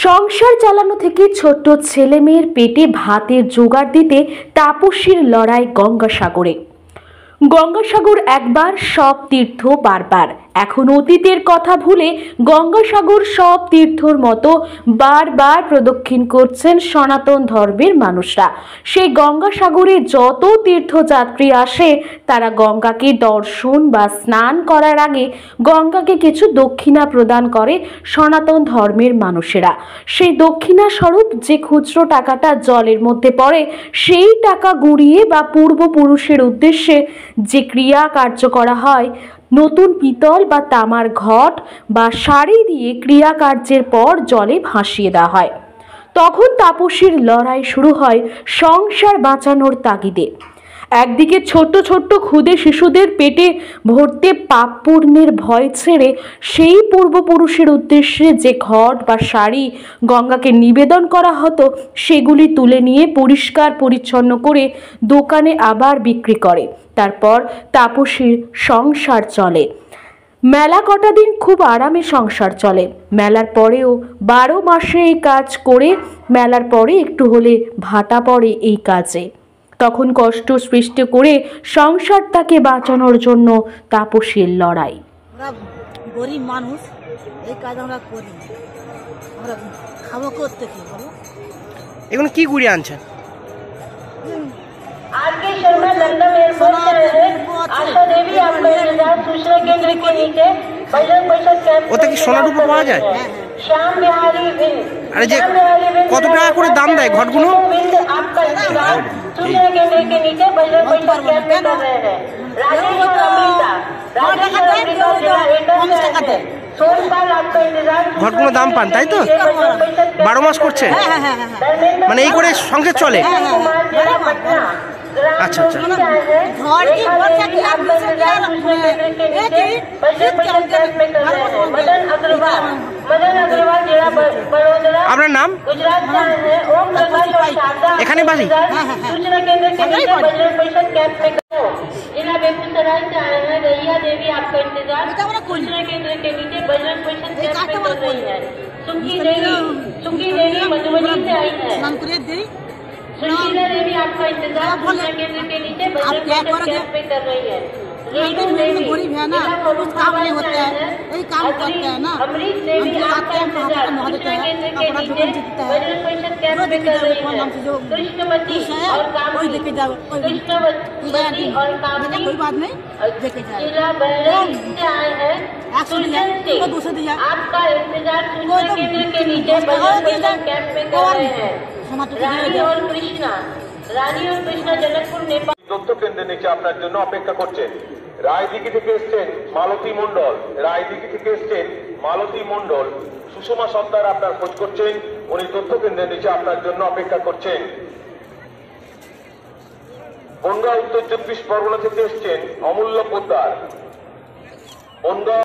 সংসার চালানো থেকে ছোট্ট ছেলে মেয়ের পেটে ভাতের জোগাড় দিতে তাপসীর লড়াই গঙ্গাসাগরে। গঙ্গাসাগর একবার, সব তীর্থ বারবার। এখন অতীতের কথা ভুলে গঙ্গাসাগর সব তীর্থর মতো বারবার প্রদক্ষিণ করছেন সনাতন ধর্মের মানুষরা। সেই গঙ্গাসাগরে যত তীর্থযাত্রী আসে তারা গঙ্গাকে দর্শন বা স্নান করার আগে গঙ্গাকে কিছু দক্ষিণা প্রদান করে সনাতন ধর্মের মানুষেরা। সেই দক্ষিণা স্বরূপ যে খুচরো টাকাটা জলের মধ্যে পড়ে, সেই টাকা গুঁড়িয়ে বা পূর্বপুরুষের উদ্দেশ্যে যে ক্রিয়া কার্য করা হয়, নতুন পিতল বা তামার ঘট বা শাড়ি দিয়ে ক্রিয়া কার্যের পর জলে ভাসিয়ে দেওয়া হয়। তখন তাপসীর লড়াই শুরু হয় সংসার বাঁচানোর তাগিদে। একদিকে ছোট্ট ছোট্ট ক্ষুদে শিশুদের পেটে ভরতে পাপ পুণ্যের ভয় ছেড়ে সেই পূর্বপুরুষের উদ্দেশ্যে যে ঘট বা শাড়ি গঙ্গাকে নিবেদন করা হতো, সেগুলি তুলে নিয়ে পরিষ্কার পরিচ্ছন্ন করে দোকানে আবার বিক্রি করে। তারপর তাপসীর সংসার চলে। মেলা কটা দিন খুব আরামে সংসার চলে। মেলার পরেও 12 মাসে এই কাজ করে মেলার পরে একটু হলে ভাটা পড়ে এই কাজে। তখন কষ্ট সৃষ্টি করে সংসারটাকে বাঁচানোর জন্য তাপসীর লড়াই। আমরা গরিব মানুষ, এই কাজ আমরা করি, আমরা খাবো করতে কি বলো। এগুলো কি ঘুরে আনছেন? आज के शर्मा लंदन एयरपोर्ट से रहे आशा देवी आपका इंतजार सूचना केंद्र के नीचे बजरंग बचत कैंप। ওটা কি সোনা রূপে পাওয়া যায়? श्याम बिहारी विंद। আরে যে কত টাকা করে দাম দেয় ঘটগুলো? विंद आपका इंतजार सूचना केंद्र के नीचे बजरंग बचत कैंप में कर रहे हैं। राजेश और अमृता जिला एटा से है। 16 साल आपका इंतजार। ঘটগুলো দাম পান তাই তো? 12 মাস করছে? মানে এই করে সংসার চলে? अच्छा अच्छा। আপনার নাম? এখানে বাড়ি? सूचना केंद्र के नीचे बजरंग बचत कैंप में जिला बेगूसराय से आए हैं रैया देवी आपका इंतजार सूचना केंद्र के नीचे बजरंग बचत कैंप में कर रही है। सुखी देवी मधुबनी से आई है। सुशीला देवी आपका इंतजार सूचना केंद्र के नीचे बजरंग बचत कैंप में कर रही है। गरीब है ना, कुछ काम नहीं होता है, यही काम करते हैं ना। अमरीश देवी आपका इंतजार सूचना केंद्र के नीचे बजरंग बचत कैंप में कर रही है। कृष्णवती और कामवती और कामवती कोई बात नहीं, देखे जाए। जिला बहराइच से आए हैं सुरजन सिंह आपका इंतजार सूचना केंद्र के नीचे बजरंग बचत कैंप में कर रहे हैं। রানী और কৃষ্ণা জনকপুর নেপাল তথ্য কেন্দ্রের নিচে আপনার জন্য অপেক্ষা করছেন। রায়দিঘি থেকে এসছেন মালতী মণ্ডল। রায়দিঘি থেকে এসছেন মালতী মণ্ডল। সুষমা সর্দার আপনার খোঁজ করছেন, উনি তথ্য কেন্দ্রের নিচে আপনার জন্য অপেক্ষা করছেন। বনগাঁ উত্তর 24 পরগনা থেকে এসছেন অমূল্য পোদ্দার। বনগাঁ